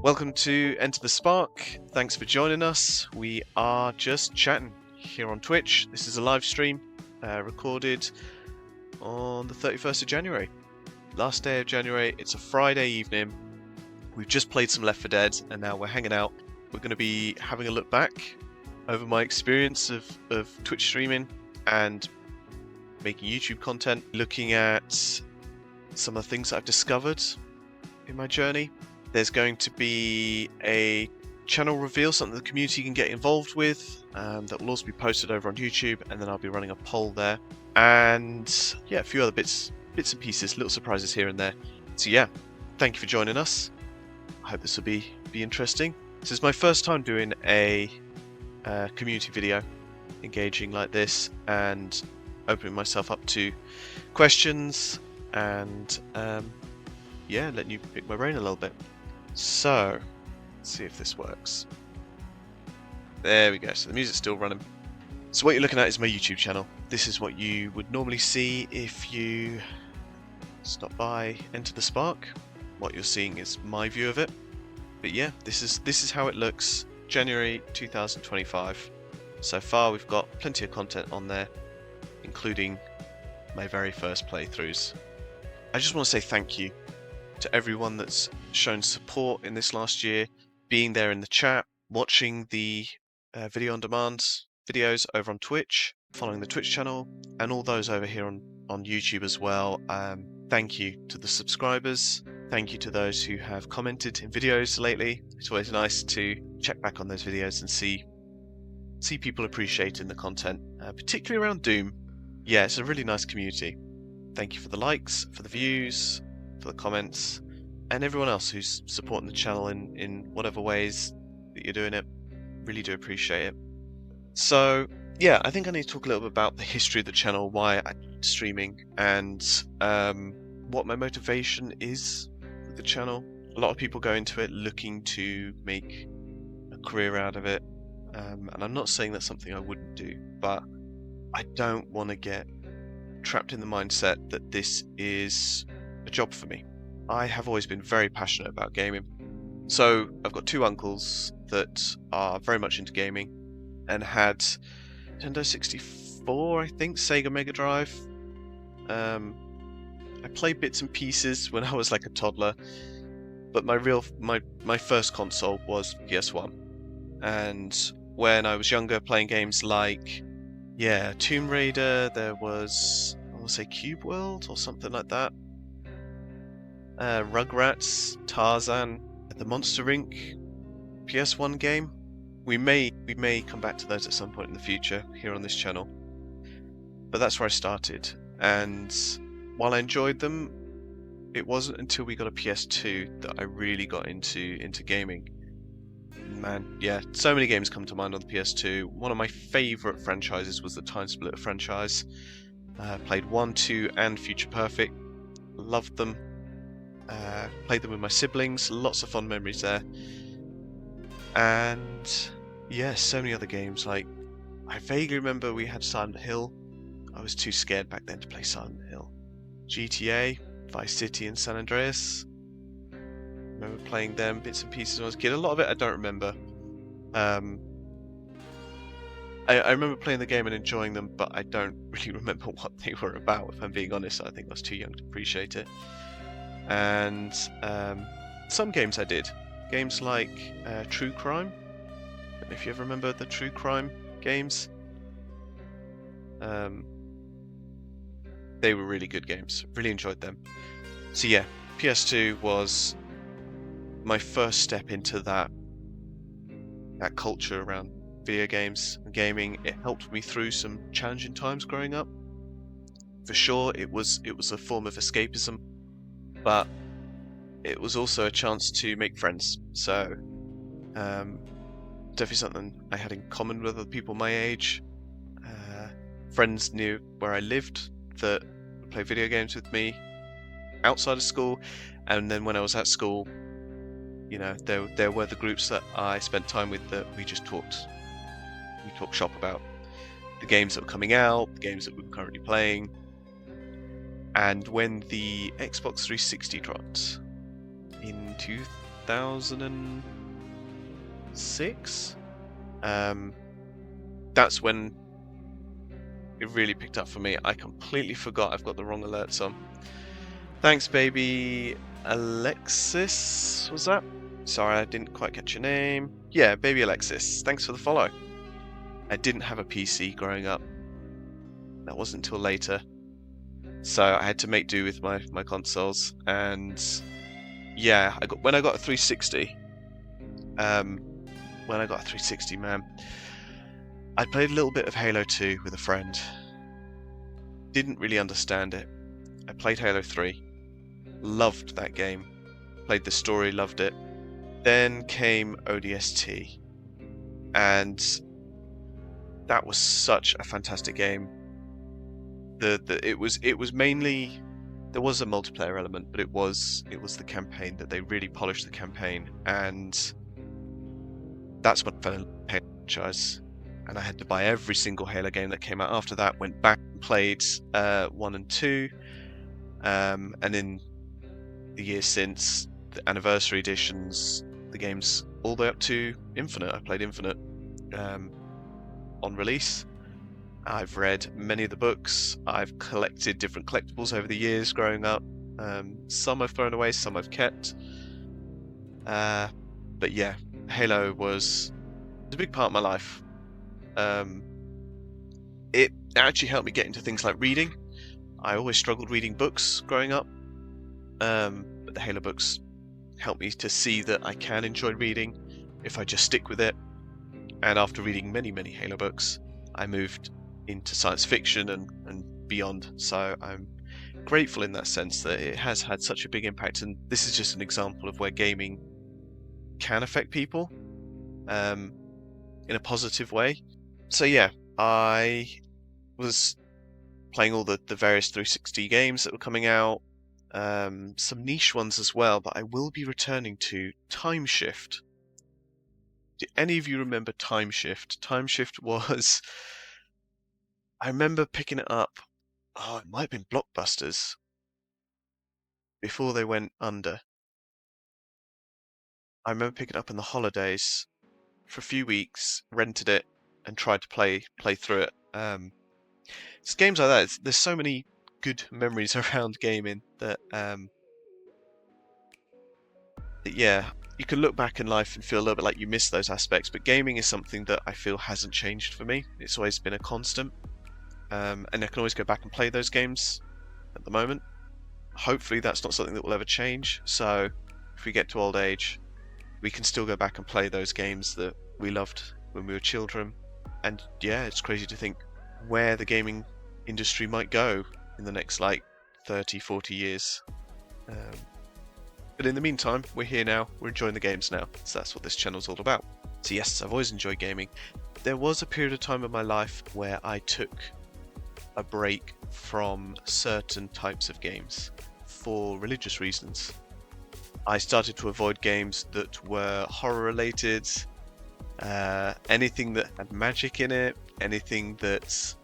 Welcome to Enter the Spark. Thanks for joining us. We are just chatting here on Twitch. This is a live stream recorded on the 31st of January. Last day of January. It's a Friday evening. We've just played some Left 4 Dead and now we're hanging out. We're going to be having a look back over my experience of Twitch streaming and making YouTube content, looking at some of the things that I've discovered in my journey. There's going to be a channel reveal, something the community can get involved with, that will also be posted over on YouTube, and then I'll be running a poll there. And yeah, a few other bits and pieces, little surprises here and there. So yeah, thank you for joining us. I hope this will be interesting. This is my first time doing a community video, engaging like this, and opening myself up to questions, and yeah, letting you pick my brain a little bit. So, let's see if this works. There we go, so the music's still running. So what you're looking at is my YouTube channel. This is what you would normally see if you stop by EntertheSpark. What you're seeing is my view of it. But yeah, this is how it looks, January 2025. So far we've got plenty of content on there, including my very first playthroughs. I just want to say thank you to everyone that's shown support in this last year, being there in the chat, watching the video on demand videos over on Twitch, following the Twitch channel, and all those over here on YouTube as well. Thank you to the subscribers. Thank you to those who have commented in videos lately. It's always nice to check back on those videos and see people appreciating the content, particularly around Doom. Yeah, it's a really nice community. Thank you for the likes, for the views, for the comments, and everyone else who's supporting the channel in whatever ways that you're doing it. Really do appreciate it. So yeah, I think I need to talk a little bit about the history of the channel, why I'm streaming, and what my motivation is with the channel. A lot of people go into it looking to make a career out of it, and I'm not saying that's something I wouldn't do, but I don't want to get trapped in the mindset that this is a job for me. I have always been very passionate about gaming. So I've got two uncles that are very much into gaming and had Nintendo 64, I think, Sega Mega Drive. I played bits and pieces when I was like a toddler, but my first console was PS1. And when I was younger, playing games like Tomb Raider, there was, I want to say Cube World or something like that. Rugrats, Tarzan, the Monster Inc. PS1 game. We may come back to those at some point in the future here on this channel. But that's where I started. And while I enjoyed them, it wasn't until we got a PS2 that I really got into gaming. Man, yeah, so many games come to mind on the PS2. One of my favourite franchises was the Time Splitter franchise. Played 1, 2 and Future Perfect. Loved them. Played them with my siblings. Lots of fond memories there. And yeah, so many other games. Like, I vaguely remember we had Silent Hill. I was too scared back then to play Silent Hill. GTA, Vice City and San Andreas. Remember playing them bits and pieces when I was a kid. A lot of it I don't remember. I remember playing the game and enjoying them, but I don't really remember what they were about, if I'm being honest. I think I was too young to appreciate it. And some games I did. Games like True Crime. I don't know if you ever remember the True Crime games. They were really good games. Really enjoyed them. So yeah, PS2 was my first step into that culture around video games and gaming. It helped me through some challenging times growing up. For sure, it was a form of escapism, but it was also a chance to make friends. So definitely something I had in common with other people my age. Friends knew where I lived that would play video games with me outside of school, and then when I was at school, you know, there were the groups that I spent time with that we just talked shop about the games that were coming out, the games that we were currently playing. And when the Xbox 360 dropped in 2006. That's when it really picked up for me. I completely forgot I've got the wrong alerts on. Thanks, baby Alexis, was that? Sorry, I didn't quite catch your name. Yeah, baby Alexis, thanks for the follow. I didn't have a PC growing up. That wasn't until later. So I had to make do with my consoles. And yeah, when I got a 360, man, I played a little bit of Halo 2 with a friend. Didn't really understand it. I played Halo 3. Loved that game. Played the story, loved it. Then came ODST. And that was such a fantastic game. It was mainly, there was a multiplayer element, but it was the campaign that they really polished the campaign, and that's what fell in love with the Halo franchise. And I had to buy every single Halo game that came out after that. Went back and played 1 and 2, and in the years since, the anniversary editions, the games all the way up to Infinite. I played Infinite on release. I've read many of the books. I've collected different collectibles over the years growing up. Some I've thrown away, some I've kept. But yeah, Halo was a big part of my life. It actually helped me get into things like reading. I always struggled reading books growing up, but the Halo books helped me to see that I can enjoy reading if I just stick with it. And after reading many, many Halo books, I moved into science fiction and beyond. So I'm grateful in that sense that it has had such a big impact. And this is just an example of where gaming can affect people in a positive way. So yeah, I was playing all the various 360 games that were coming out, some niche ones as well, but I will be returning to Time Shift. Do any of you remember Time Shift? Time Shift was... I remember picking it up, it might have been Blockbusters, before they went under. I remember picking it up in the holidays for a few weeks, rented it, and tried to play through it. It's games like that. There's so many good memories around gaming that, yeah, you can look back in life and feel a little bit like you miss those aspects, but gaming is something that I feel hasn't changed for me. It's always been a constant. And I can always go back and play those games at the moment. Hopefully that's not something that will ever change, so if we get to old age, we can still go back and play those games that we loved when we were children. And yeah, it's crazy to think where the gaming industry might go in the next like 30, 40 years. But in the meantime, we're here now, we're enjoying the games now, so that's what this channel's all about. So yes, I've always enjoyed gaming. There was a period of time in my life where I took a break from certain types of games for religious reasons. I started to avoid games that were horror related, anything that had magic in it, anything that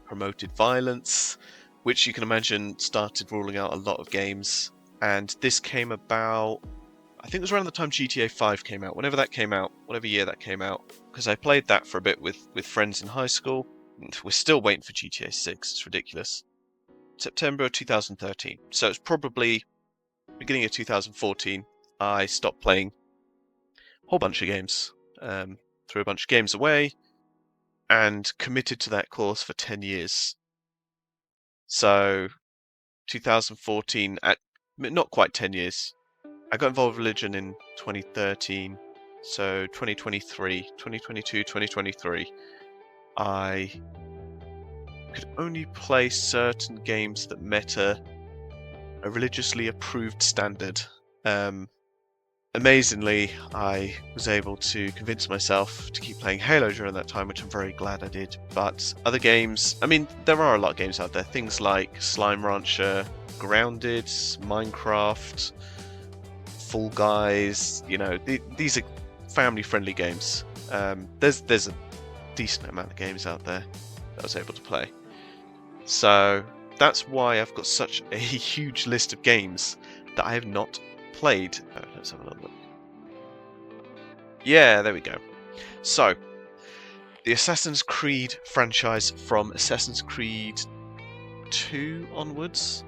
promoted violence, which you can imagine started ruling out a lot of games. And this came about, I think it was around the time GTA 5 came out, whenever that came out, whatever year that came out, because I played that for a bit with friends in high school. We're still waiting for GTA 6, it's ridiculous. September 2013, so it's probably beginning of 2014, I stopped playing a whole bunch of games, threw a bunch of games away, and committed to that course for 10 years. So 2014, not quite 10 years, I got involved with religion in 2013, so 2022, 2023, I could only play certain games that met a religiously approved standard. Amazingly, I was able to convince myself to keep playing Halo during that time, which I'm very glad I did. But other games, I mean, there are a lot of games out there, things like Slime Rancher, Grounded, Minecraft, Fall Guys, you know, these are family-friendly games. There's a decent amount of games out there that I was able to play. So that's why I've got such a huge list of games that I have not played. Let's have a look. Yeah, there we go. So, the Assassin's Creed franchise from Assassin's Creed 2 onwards,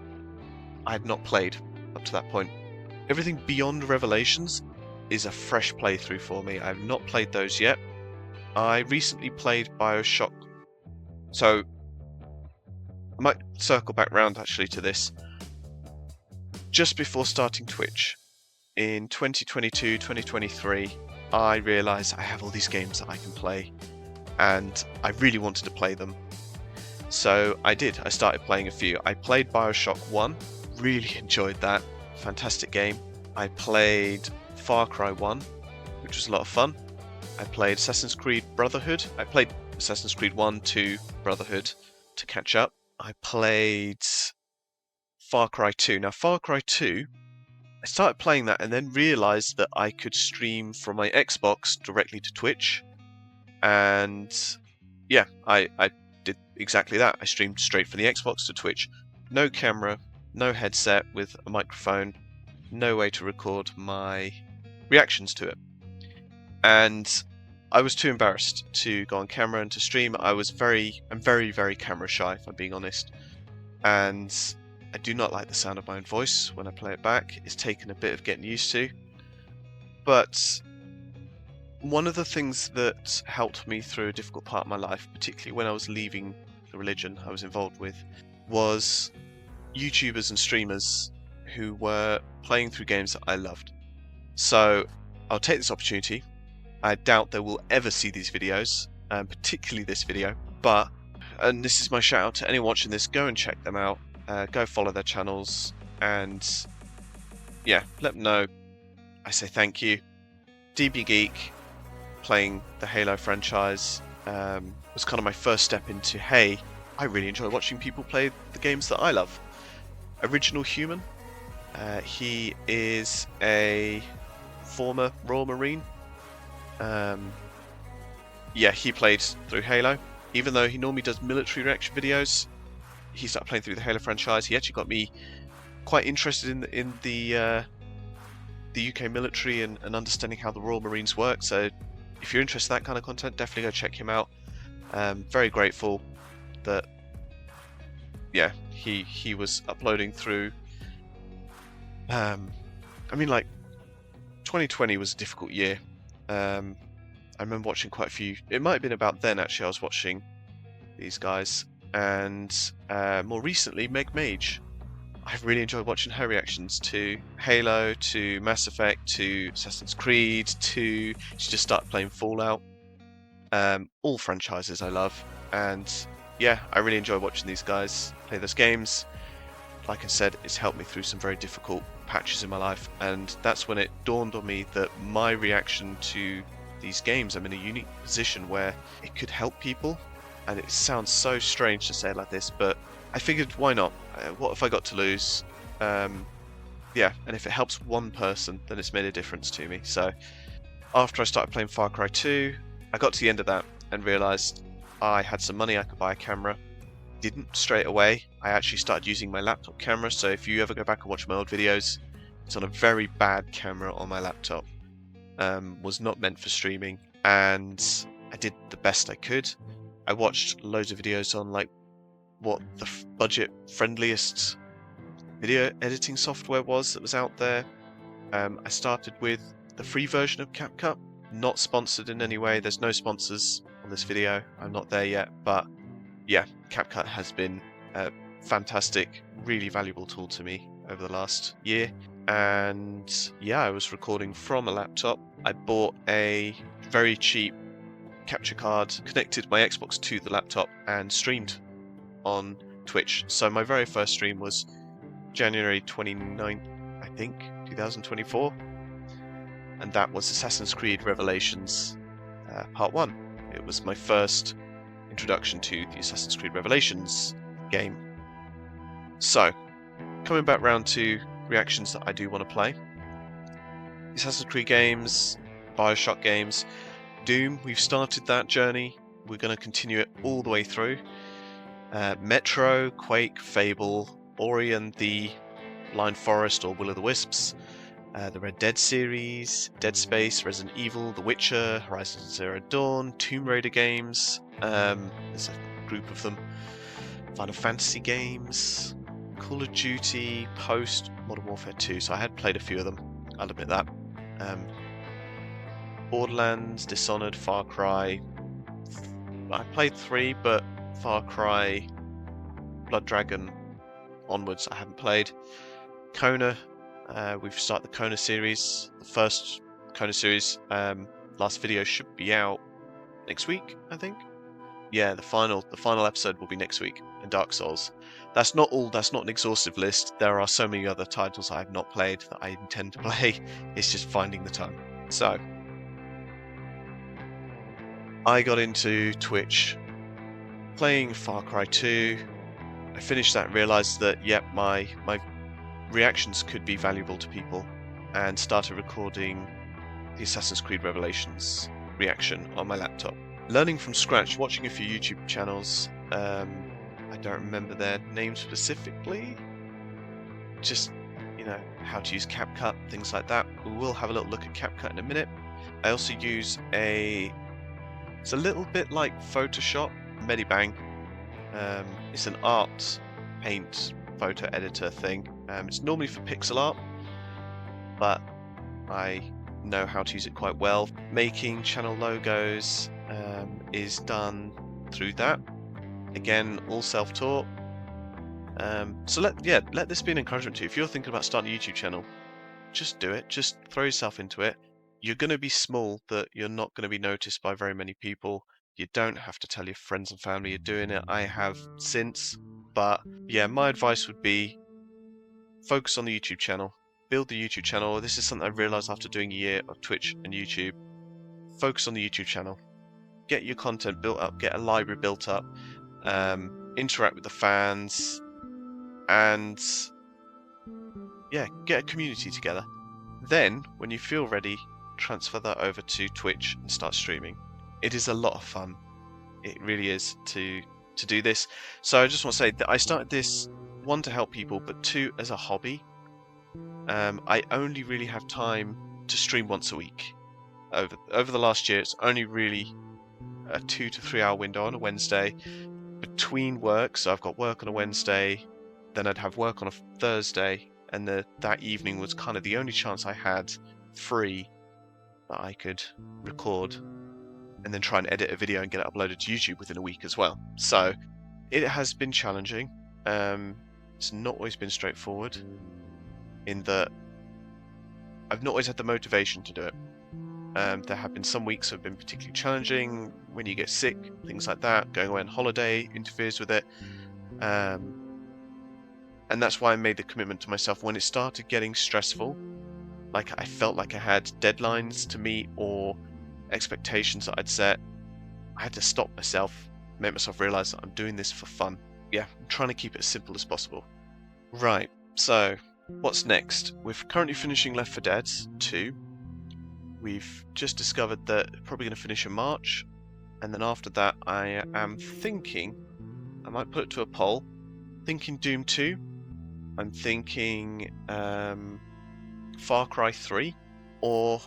I had not played up to that point. Everything beyond Revelations is a fresh playthrough for me. I have not played those yet. I recently played BioShock. So, I might circle back round actually to this. Just before starting Twitch, in 2022, 2023, I realised I have all these games that I can play, and I really wanted to play them. So I did. I started playing a few. I played BioShock 1, really enjoyed that. Fantastic game. I played Far Cry 1, which was a lot of fun. I played Assassin's Creed Brotherhood. I played Assassin's Creed 1, 2, Brotherhood to catch up. I played Far Cry 2. Now, Far Cry 2, I started playing that and then realised that I could stream from my Xbox directly to Twitch. And yeah, I did exactly that. I streamed straight from the Xbox to Twitch. No camera, no headset with a microphone, no way to record my reactions to it. And I was too embarrassed to go on camera and to stream. I'm very, very camera shy, if I'm being honest. And I do not like the sound of my own voice when I play it back. It's taken a bit of getting used to. But one of the things that helped me through a difficult part of my life, particularly when I was leaving the religion I was involved with, was YouTubers and streamers who were playing through games that I loved. So I'll take this opportunity. I doubt they will ever see these videos, particularly this video, and this is my shout out to anyone watching this, go and check them out, go follow their channels, and yeah, let them know I say thank you. DB Geek, playing the Halo franchise, was kind of my first step into, hey, I really enjoy watching people play the games that I love. Original Human, he is a former Royal Marine. Yeah, he played through Halo. Even though he normally does military reaction videos, he started playing through the Halo franchise. He actually got me quite interested in the UK military and understanding how the Royal Marines work. So if you're interested in that kind of content, definitely go check him out. Very grateful that, yeah, he was uploading through. I mean, like, 2020 was a difficult year. I remember watching quite a few. It might have been about then, actually, I was watching these guys. And more recently, Meg Mage. I've really enjoyed watching her reactions to Halo, to Mass Effect, to Assassin's Creed, she just started playing Fallout. All franchises I love. And yeah, I really enjoy watching these guys play those games. Like I said, it's helped me through some very difficult patches in my life, and that's when it dawned on me that my reaction to these games, I'm in a unique position where it could help people. And it sounds so strange to say it like this, but I figured, why not? What have I got to lose? Yeah, and if it helps one person, then it's made a difference to me. So after I started playing Far Cry 2, I got to the end of that and realised I had some money, I could buy a camera. Didn't straight away. I actually started using my laptop camera, so if you ever go back and watch my old videos, it's on a very bad camera on my laptop. Was not meant for streaming, and I did the best I could. I watched loads of videos on like what the budget friendliest video editing software was that was out there. I started with the free version of Capcut, not sponsored in any way. There's no sponsors on this video. I'm not there yet, but yeah, Capcut has been a fantastic, really valuable tool to me over the last year. And yeah, I was recording from a laptop. I bought a very cheap capture card, connected my Xbox to the laptop, and streamed on Twitch. So my very first stream was January 29th, I think, 2024. And that was Assassin's Creed Revelations Part 1. It was my first introduction to the Assassin's Creed Revelations game. So, coming back round to reactions that I do want to play. Assassin's Creed games, BioShock games, Doom, we've started that journey. We're going to continue it all the way through. Metro, Quake, Fable, Ori and the Blind Forest or Will of the Wisps, the Red Dead series, Dead Space, Resident Evil, The Witcher, Horizon Zero Dawn, Tomb Raider games, there's a group of them, Final Fantasy games, Call of Duty, Post, Modern Warfare 2, so I had played a few of them, I'll admit that. Borderlands, Dishonored, Far Cry, I played 3, but Far Cry, Blood Dragon onwards I haven't played. Kona, we've started the Kona series, the first Kona series, last video should be out next week, I think. Yeah, the final episode will be next week in Dark Souls. That's not an exhaustive list. There are so many other titles I have not played that I intend to play. It's just finding the time. So, I got into Twitch playing Far Cry 2. I finished that and realised that, yep, my reactions could be valuable to people, and started recording the Assassin's Creed Revelations reaction on my laptop. Learning from scratch, watching a few YouTube channels, I don't remember their names specifically, just, you know, how to use Capcut, things like that. We will have a little look at Capcut in a minute. I also use it's a little bit like Photoshop, Medibang. It's an art paint photo editor thing. It's normally for pixel art, but I know how to use it quite well. Making channel logos is done through that. Again, all self-taught. So let this be an encouragement to you. If you're thinking about starting a YouTube channel, just do it. Just throw yourself into it. You're going to be small, that you're not going to be noticed by very many people. You don't have to tell your friends and family you're doing it. I have since, but yeah, my advice would be focus on the YouTube channel. Build the YouTube channel. This is something I realized after doing a year of Twitch and YouTube. Focus on the YouTube channel. Get your content built up. Get a library built up. Interact with the fans. And yeah, get a community together. Then, when you feel ready, transfer that over to Twitch and start streaming. It is a lot of fun. It really is to do this. So I just want to say that I started this, 1, to help people, but 2, as a hobby. I only really have time to stream once a week. Over the last year, it's only really a 2 to 3 hour window on a Wednesday between work. So I've got work on a Wednesday, then I'd have work on a Thursday, and that evening was kind of the only chance I had free that I could record and then try and edit a video and get it uploaded to YouTube within a week as well. So it has been challenging. It's not always been straightforward, in that I've not always had the motivation to do it. There have been some weeks that have been particularly challenging, when you get sick, things like that. Going away on holiday interferes with it. And that's why I made the commitment to myself when it started getting stressful. Like, I felt like I had deadlines to meet or expectations that I'd set. I had to stop myself, make myself realize that I'm doing this for fun. Yeah, I'm trying to keep it as simple as possible. Right, so what's next? We're currently finishing Left 4 Dead 2. We've just discovered that we're probably going to finish in March, and then after that I am thinking, I might put it to a poll, thinking Doom 2, I'm thinking Far Cry 3, or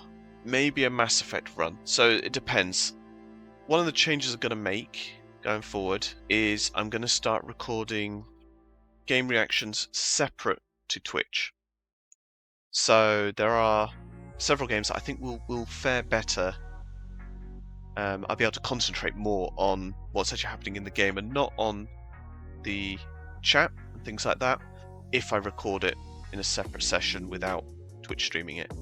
maybe a Mass Effect run. So it depends. One of the changes I'm going to make going forward is I'm going to start recording game reactions separate to Twitch. So there are several games that I think will fare better. I'll be able to concentrate more on what's actually happening in the game and not on the chat and things like that, if I record it in a separate session without Twitch streaming it.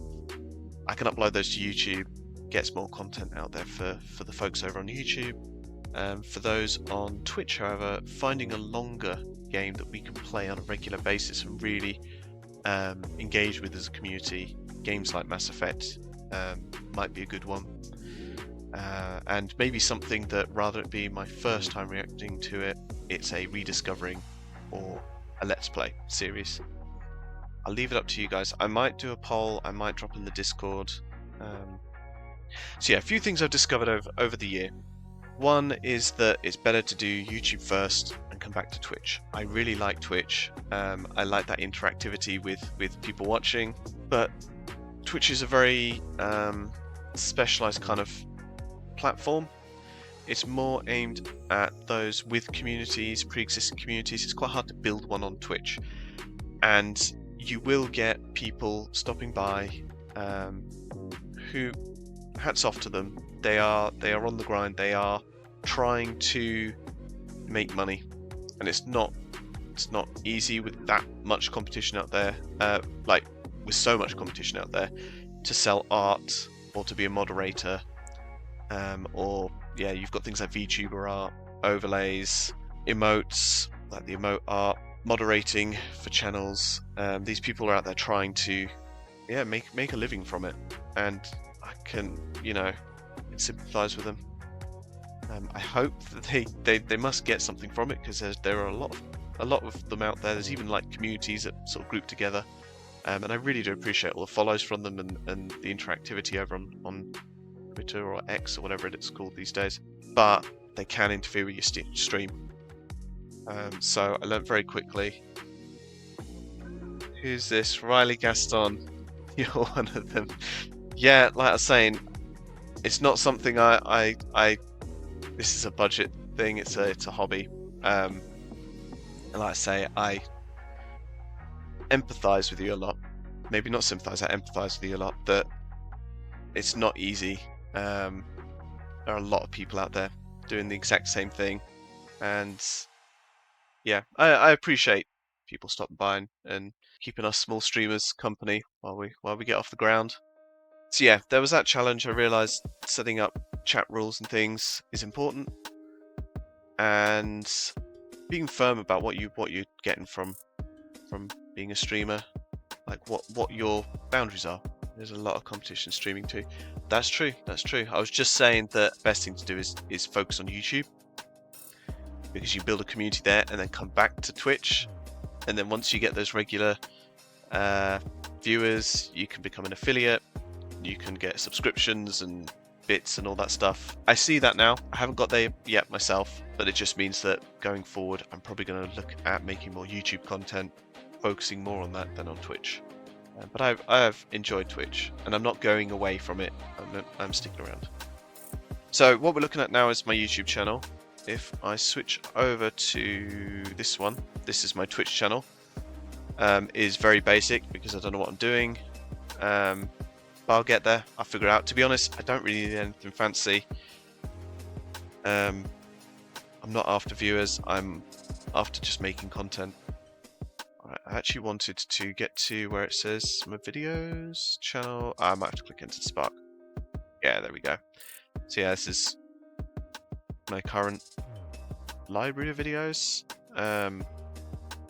I can upload those to YouTube, gets more content out there for the folks over on YouTube. For those on Twitch, however, finding a longer game that we can play on a regular basis and really engage with as a community, games like Mass Effect might be a good one. And maybe something that, rather it be my first time reacting to it, it's a rediscovering or a Let's Play series. I'll leave it up to you guys. I might do a poll, I might drop in the Discord. So yeah, a few things I've discovered over the year. One is that it's better to do YouTube first and come back to Twitch. I really like Twitch. I like that interactivity with people watching, but Twitch is a very specialized kind of platform. It's more aimed at those with communities, pre-existing communities. It's quite hard to build one on Twitch, and you will get people stopping by who, hats off to them, they are on the grind. They are trying to make money, and it's not easy with that much competition out there, like with so much competition out there, to sell art or to be a moderator, or yeah, you've got things like VTuber art, overlays, emotes, like the emote art, moderating for channels. These people are out there trying to make a living from it, and I can sympathize with them. I hope that they must get something from it, because there are a lot of them out there. There's even like communities that sort of group together, and I really do appreciate all the follows from them and the interactivity over on Twitter or X or whatever it's called these days. But they can interfere with your stream. So I learned very quickly. Who's this? Riley Gaston. You're one of them. Yeah, like I was saying, it's not something I this is a budget thing. It's a hobby. And like I say, I empathize with you a lot. Maybe not sympathize. I empathize with you a lot. That it's not easy. There are a lot of people out there doing the exact same thing, and yeah, I appreciate people stopping by and keeping us small streamers company while we get off the ground. So yeah, there was that challenge. I realized setting up chat rules and things is important, and being firm about what you're getting from being a streamer, like what your boundaries are. There's a lot of competition streaming too. That's true. I was just saying that the best thing to do is focus on YouTube, because you build a community there and then come back to Twitch, and then once you get those regular viewers, you can become an affiliate. You can get subscriptions and bits and all that stuff. I see that now. I haven't got there yet myself, but it just means that going forward, I'm probably going to look at making more YouTube content, focusing more on that than on Twitch. But I've enjoyed Twitch, and I'm not going away from it. I'm sticking around. So what we're looking at now is my YouTube channel. If I switch over to this one, this is my Twitch channel. Is very basic because I don't know what I'm doing. But I'll get there. I'll figure it out. To be honest, I don't really need anything fancy. I'm not after viewers. I'm after just making content. I actually wanted to get to where it says my videos channel. I might have to click EntertheSpark. Yeah, there we go. So yeah, this is my current library of videos.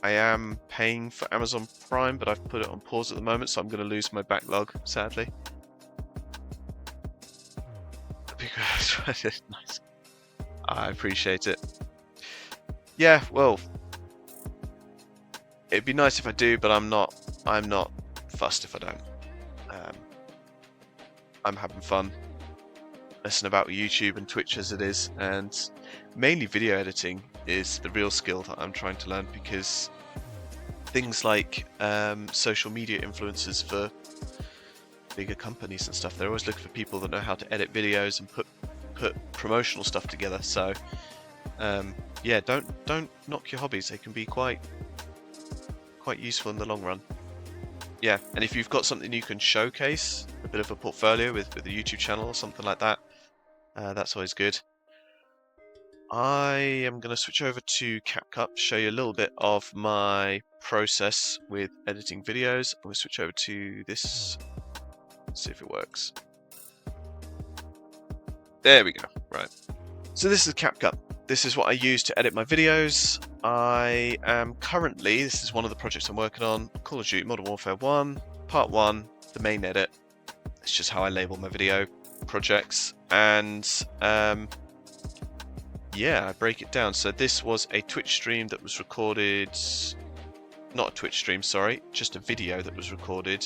I am paying for Amazon Prime, but I've put it on pause at the moment, so I'm going to lose my backlog, sadly. Because nice. I appreciate it. Yeah, well, it'd be nice if I do, but I'm not fussed if I don't. I'm having fun messing about with YouTube and Twitch as it is, and mainly video editing is the real skill that I'm trying to learn, because things like social media influencers for bigger companies and stuff, they're always looking for people that know how to edit videos and put promotional stuff together. So yeah, don't knock your hobbies. They can be quite useful in the long run. Yeah, and if you've got something you can showcase, a bit of a portfolio with a YouTube channel or something like that, that's always good. I am going to switch over to Capcut, show you a little bit of my process with editing videos. I'm going to switch over to this, see if it works. There we go, right. So this is Capcut. This is what I use to edit my videos. I am currently, this is one of the projects I'm working on, Call of Duty Modern Warfare 1, Part 1, the main edit. It's just how I label my video projects. And yeah, I break it down. So this was a Twitch stream that was recorded, not a Twitch stream, sorry, just a video that was recorded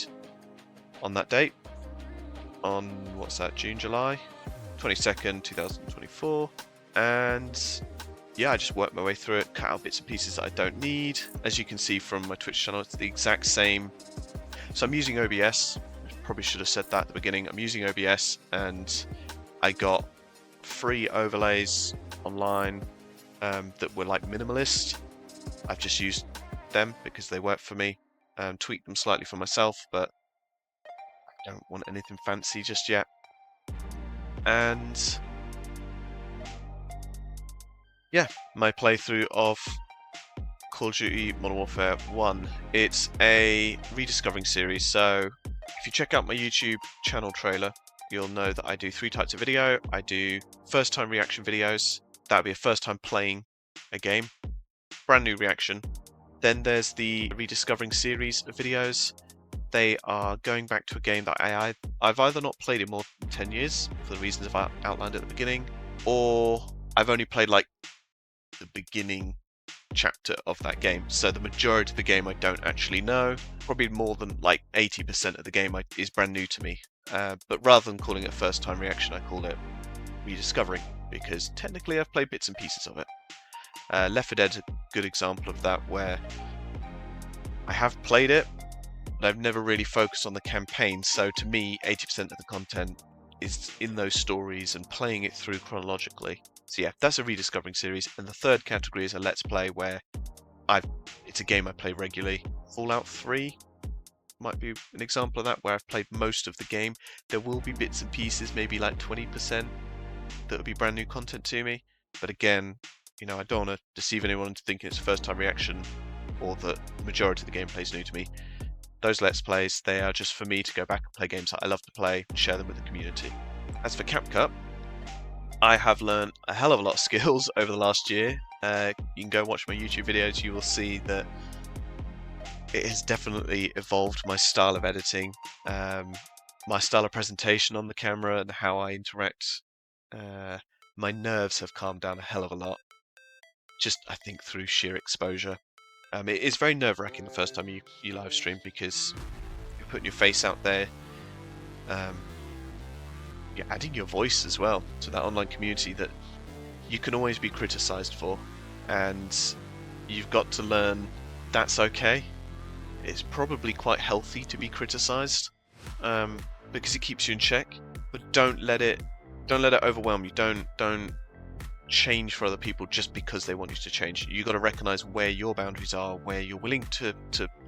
on that date. On, what's that, June, July? 22nd, 2024. And yeah, I just worked my way through it, cut out bits and pieces that I don't need. As you can see from my Twitch channel, it's the exact same. So I'm using OBS, probably should have said that at the beginning. I'm using OBS, and I got free overlays online that were like minimalist. I've just used them because they work for me. Tweaked them slightly for myself, but I don't want anything fancy just yet. And yeah, my playthrough of Call of Duty Modern Warfare 1. It's a rediscovering series, so if you check out my YouTube channel trailer, you'll know that I do 3 types of video. I do first time reaction videos. That would be a first time playing a game, brand new reaction. Then there's the rediscovering series of videos. They are going back to a game that I've either not played in more than 10 years, for the reasons I've outlined at the beginning, or I've only played like the beginning chapter of that game. So the majority of the game I don't actually know. Probably more than like 80% of the game is brand new to me. But rather than calling it first time reaction, I call it rediscovering, because technically I've played bits and pieces of it. Left 4 Dead's a good example of that, where I have played it, but I've never really focused on the campaign, so to me 80% of the content is in those stories and playing it through chronologically. So yeah, that's a rediscovering series. And the third category is a let's play, where it's a game I play regularly. Fallout 3 might be an example of that, where I've played most of the game. There will be bits and pieces, maybe like 20%, that will be brand new content to me. But again, you know, I don't want to deceive anyone into thinking it's a first time reaction, or that the majority of the gameplay is new to me. Those let's plays, they are just for me to go back and play games that I love to play and share them with the community. As for Capcut, I have learned a hell of a lot of skills over the last year. You can go watch my YouTube videos, you will see that it has definitely evolved my style of editing, my style of presentation on the camera, and how I interact. My nerves have calmed down a hell of a lot, just I think through sheer exposure. It is very nerve-wracking the first time you live stream, because you're putting your face out there. You're adding your voice as well to that online community that you can always be criticised for, and you've got to learn that's okay. It's probably quite healthy to be criticised, because it keeps you in check. But don't let it overwhelm you. Don't change for other people just because they want you to change. You've got to recognise where your boundaries are, where you're willing to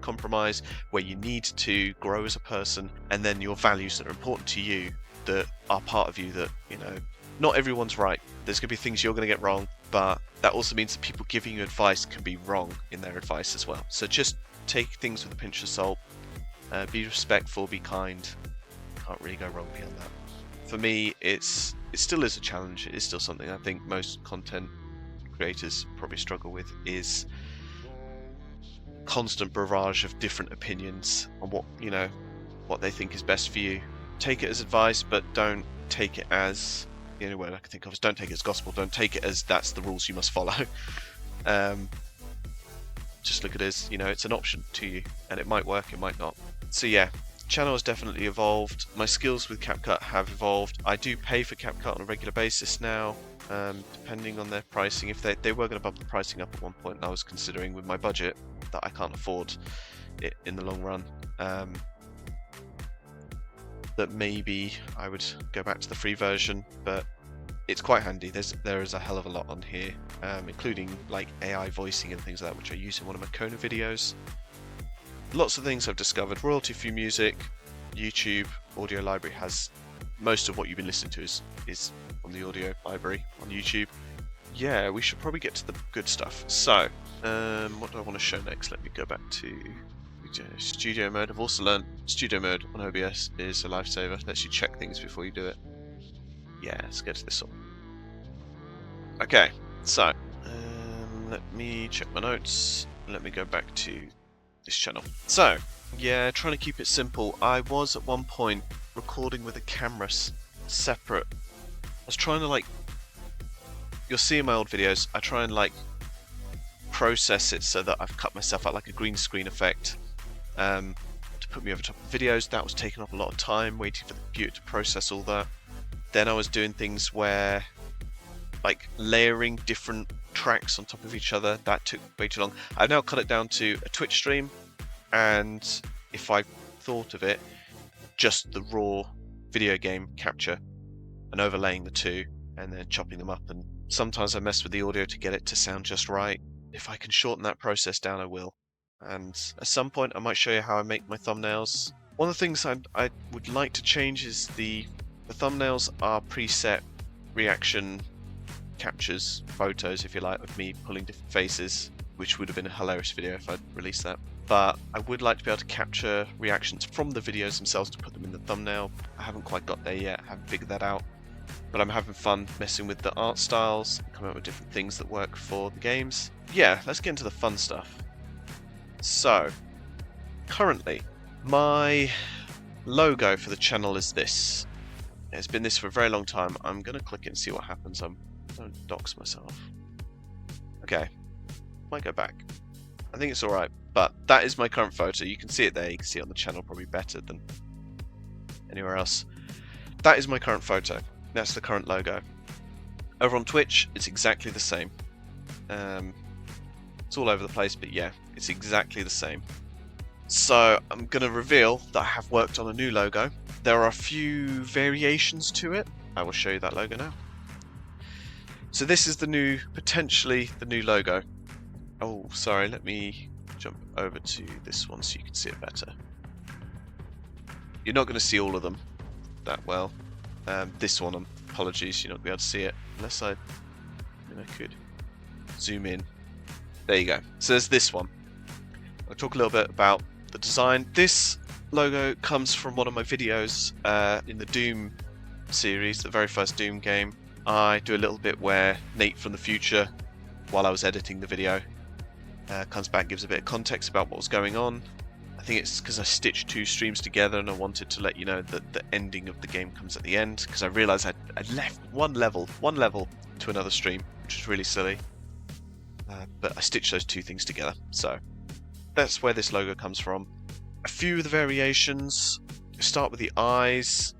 compromise, where you need to grow as a person, and then your values that are important to you, that are part of you, that, you know, not everyone's right. There's going to be things you're going to get wrong, but that also means that people giving you advice can be wrong in their advice as well. So just take things with a pinch of salt, be respectful, be kind. Can't really go wrong beyond that. For me, it still is a challenge. It is still something I think most content creators probably struggle with, is constant barrage of different opinions on what they think is best for you. Take it as advice, but don't take it as, the only word I can think of is don't take it as gospel. Don't take it as that's the rules you must follow. Just look at it as, it's an option to you, and it might work, it might not. So yeah, channel has definitely evolved. My skills with Capcut have evolved. I do pay for Capcut on a regular basis now, depending on their pricing. If they were going to bump the pricing up at one point, I was considering with my budget that I can't afford it in the long run. That maybe I would go back to the free version, but it's quite handy. There is a hell of a lot on here, including like AI voicing and things like that, which I use in one of my Kona videos. Lots of things I've discovered. Royalty-free music, YouTube audio library has most of what you've been listening to is on the audio library on YouTube. Yeah, we should probably get to the good stuff. So, what do I want to show next? Let me go back to studio mode. I've also learned studio mode on OBS is a lifesaver. Lets you check things before you do it. Yeah, let's get to this one. Okay, so let me check my notes. Let me go back to this channel. So, yeah, trying to keep it simple. I was at one point recording with a camera separate. I was trying to you'll see in my old videos, I try and process it so that I've cut myself out like a green screen effect to put me over top of videos. That was taking up a lot of time waiting for the computer to process all that. Then I was doing things where layering different tracks on top of each other. That took way too long. I've now cut it down to a Twitch stream, and if I thought of it, just the raw video game capture and overlaying the two and then chopping them up, and sometimes I mess with the audio to get it to sound just right. If I can shorten that process down, I will. And at some point I might show you how I make my thumbnails. One of the things I would like to change is the thumbnails are preset reaction captures, photos if you like, of me pulling different faces, which would have been a hilarious video if I'd released that. But I would like to be able to capture reactions from the videos themselves to put them in the thumbnail. I haven't quite got there yet, I haven't figured that out. But I'm having fun messing with the art styles, coming up with different things that work for the games. Yeah, let's get into the fun stuff. So, currently, my logo for the channel is this. It's been this for a very long time. I'm going to click it and see what happens. I don't dox myself. Okay, might go back. I think it's alright, but that is my current photo. You can see it there, you can see it on the channel probably better than anywhere else. That is my current photo. That's the current logo. Over on Twitch, it's exactly the same. It's all over the place, but yeah, it's exactly the same. So I'm going to reveal that I have worked on a new logo. There are a few variations to it. I will show you that logo now. So this is the new, potentially the new logo. Oh, sorry, let me jump over to this one so you can see it better. You're not going to see all of them that well. This one, apologies, you're not going to be able to see it unless I could zoom in. There you go. So there's this one. I'll talk a little bit about the design. This logo comes from one of my videos in the Doom series, the very first Doom game. I do a little bit where Nate from the future, while I was editing the video, comes back, gives a bit of context about what was going on. I think it's because I stitched two streams together and I wanted to let you know that the ending of the game comes at the end, because I realised I'd left one level to another stream, which was really silly. But I stitched those two things together, so that's where this logo comes from. A few of the variations start with the eyes.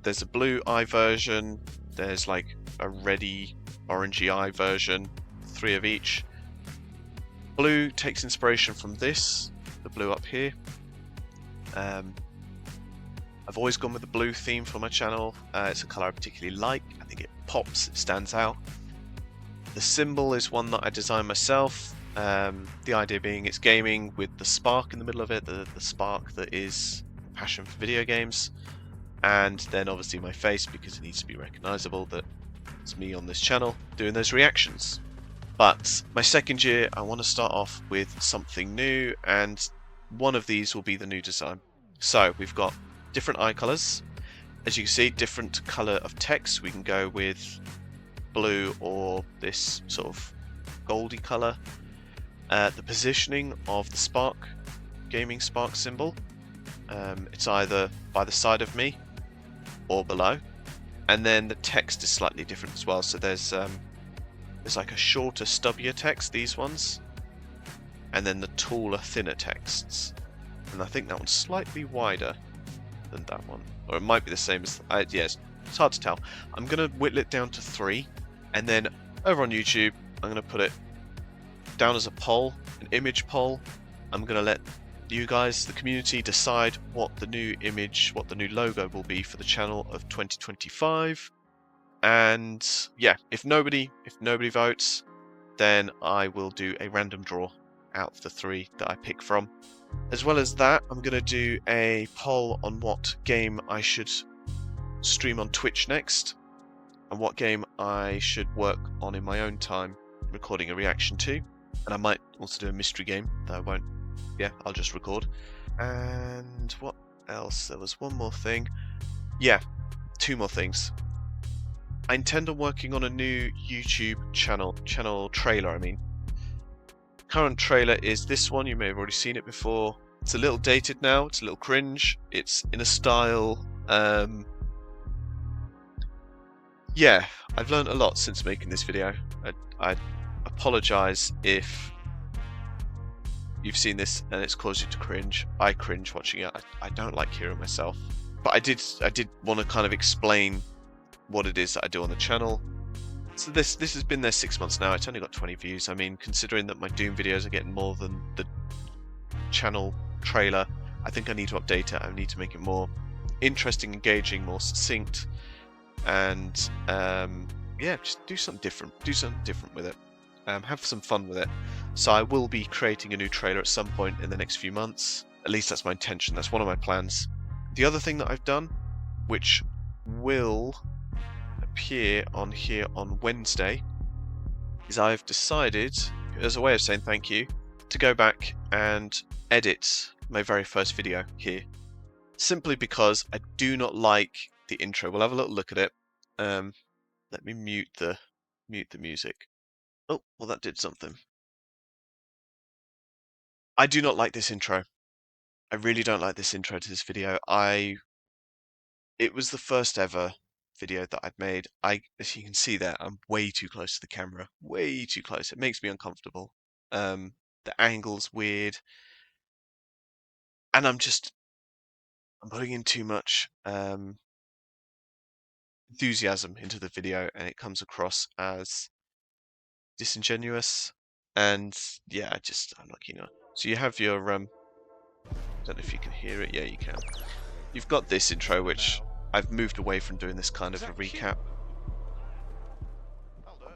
There's a blue eye version, there's like a reddy orangey eye version, 3 of each. Blue takes inspiration from this, the blue up here. I've always gone with the blue theme for my channel. It's a colour I particularly like. I think it pops, it stands out. The symbol is one that I designed myself. The idea being it's gaming with the spark in the middle of it, the spark that is passion for video games. And then obviously my face, because it needs to be recognisable that it's me on this channel doing those reactions. But my second year, I want to start off with something new, and one of these will be the new design. So we've got different eye colours. As you can see, different colour of text. We can go with blue or this sort of goldy colour. The positioning of the spark, gaming spark symbol, it's either by the side of me or below, and then the text is slightly different as well. So there's like a shorter, stubbier text, these ones, and then the taller, thinner texts. And I think that one's slightly wider than that one, or it might be the same as. Yes, it's hard to tell. I'm gonna whittle it down to 3, and then over on YouTube, I'm gonna put it down as a poll, an image poll. I'm gonna let you guys, the community, decide what the new image, what the new logo will be for the channel of 2025. And yeah, if nobody votes, then I will do a random draw out of the 3 that I pick from. As well as that, I'm gonna do a poll on what game I should stream on Twitch next, and what game I should work on in my own time recording a reaction to. And I might also do a mystery game that I won't. Yeah, I'll just record. And what else? There was one more thing. Yeah, 2 more things. I intend on working on a new YouTube channel trailer, I mean. Current trailer is this one. You may have already seen it before. It's a little dated now, it's a little cringe. It's in a style, yeah, I've learned a lot since making this video. I apologise if you've seen this and it's caused you to cringe. I cringe watching it. I don't like hearing myself. But I did want to kind of explain what it is that I do on the channel. So this has been there 6 months now. It's only got 20 views. I mean, considering that my Doom videos are getting more than the channel trailer, I think I need to update it. I need to make it more interesting, engaging, more succinct, and yeah, just do something different. Do something different with it. Have some fun with it. So I will be creating a new trailer at some point in the next few months. At least that's my intention. That's one of my plans. The other thing that I've done, which will appear on here on Wednesday, is I've decided, as a way of saying thank you, to go back and edit my very first video here. Simply because I do not like the intro. We'll have a little look at it. Let me mute the music. Oh, well, that did something. I do not like this intro. I really don't like this intro to this video. It was the first ever video that I'd made. As you can see there, I'm way too close to the camera. Way too close. It makes me uncomfortable. The angle's weird. And I'm putting in too much enthusiasm into the video, and it comes across as disingenuous. And yeah, I'm not keen on. So you have your I don't know if you can hear it. Yeah, you can. You've got this intro, which I've moved away from doing this kind of a recap.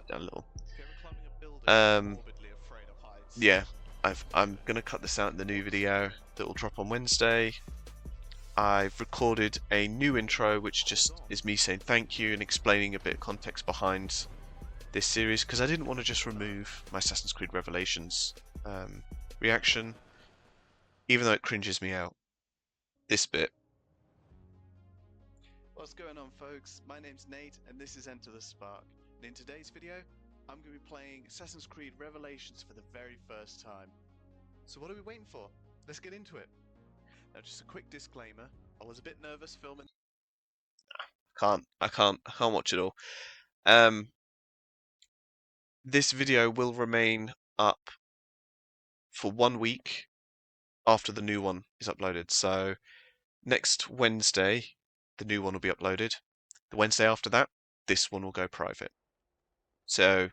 Down a little. Yeah, I'm gonna cut this out in the new video that will drop on Wednesday. I've recorded a new intro, which just is me saying thank you and explaining a bit of context behind this series, because I didn't want to just remove my Assassin's Creed Revelations reaction, even though it cringes me out. This bit. What's going on, folks? My name's Nate, and this is EntertheSpark. And in today's video, I'm going to be playing Assassin's Creed Revelations for the very first time. So what are we waiting for? Let's get into it. Now, just a quick disclaimer: I was a bit nervous filming. I can't watch it all. This video will remain up for 1 week after the new one is uploaded. So next Wednesday, the new one will be uploaded. The Wednesday after that, this one will go private. So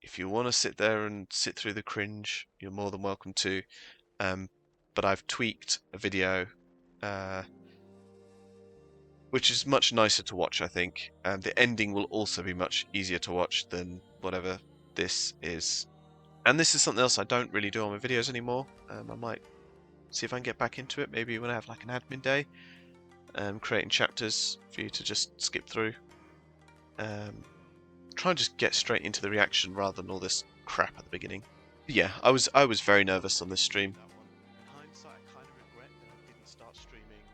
if you want to sit there and sit through the cringe, you're more than welcome to. But I've tweaked a video, which is much nicer to watch, I think. And the ending will also be much easier to watch than whatever this is. And this is something else I don't really do on my videos anymore. I might see if I can get back into it, maybe when I have like an admin day. Creating chapters for you to just skip through. Try and just get straight into the reaction rather than all this crap at the beginning. But yeah, I was very nervous on this stream. In hindsight, I kind of regret that I didn't start streaming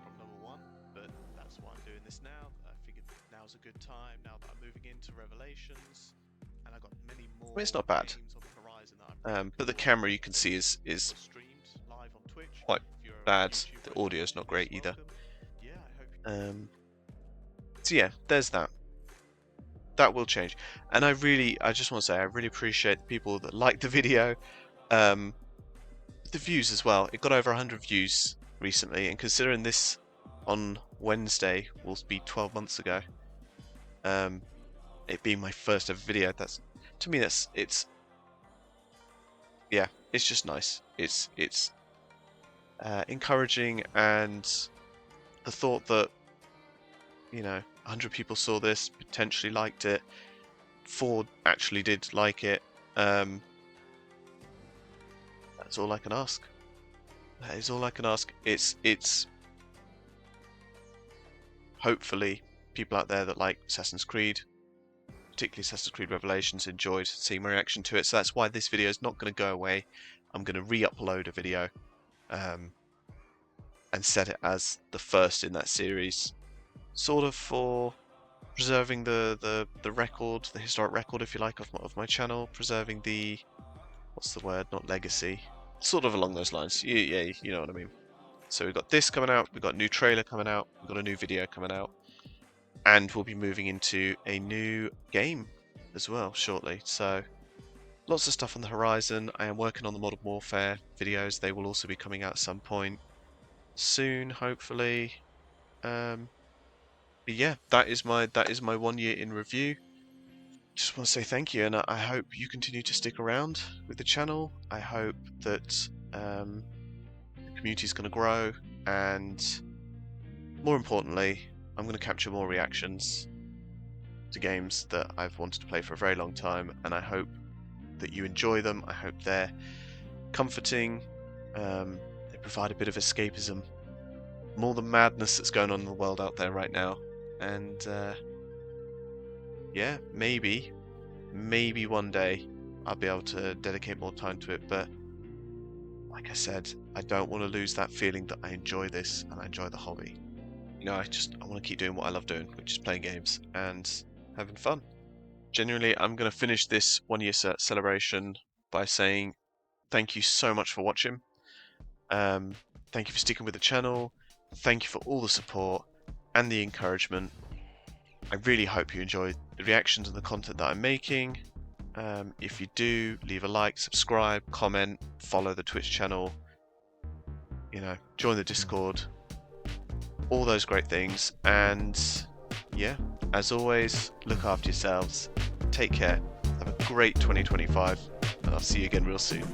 from number one, but that's why I'm doing this now. I figured now's a good time, now that I'm moving into Revelations, and I got many more. I mean, it's not bad. On the horizon that but the camera, you can see, is quite bad. The audio is not great either. So yeah, there's that. That will change. And I just want to say, I really appreciate the people that like the video. The views as well. It got over 100 views recently, and considering this on Wednesday will be 12 months ago, it being my first ever video, to me it's just nice. It's encouraging, and the thought that 100 people saw this, potentially liked it, 4 actually did like it. That's all I can ask. That is all I can ask. It's hopefully people out there that like Assassin's Creed, particularly Assassin's Creed Revelations, enjoyed seeing my reaction to it. So that's why this video is not going to go away. I'm going to re-upload a video and set it as the first in that series, sort of for preserving the record, the historic record, if you like, of my channel, preserving the, what's the word, not legacy, sort of along those lines. Yeah, you know what I mean. So we've got this coming out, we've got a new trailer coming out, we've got a new video coming out, and we'll be moving into a new game as well shortly. So lots of stuff on the horizon. I am working on the Modern Warfare videos. They will also be coming out at some point soon, hopefully. But yeah, that is my 1 year in review. Just want to say thank you, and I hope you continue to stick around with the channel. I hope that the community is going to grow, and more importantly, I'm going to capture more reactions to games that I've wanted to play for a very long time, and I hope that you enjoy them. I hope they're comforting, they provide a bit of escapism from all the madness that's going on in the world out there right now, and yeah, maybe one day I'll be able to dedicate more time to it, but like I said, I don't want to lose that feeling that I enjoy this and I enjoy the hobby. You know, I want to keep doing what I love doing, which is playing games and having fun. Genuinely, I'm going to finish this 1 year celebration by saying thank you so much for watching. Thank you for sticking with the channel. Thank you for all the support and the encouragement. I really hope you enjoy the reactions and the content that I'm making. If you do, leave a like, subscribe, comment, follow the Twitch channel, you know, join the Discord, all those great things. And yeah, as always, look after yourselves, take care, have a great 2025, and I'll see you again real soon.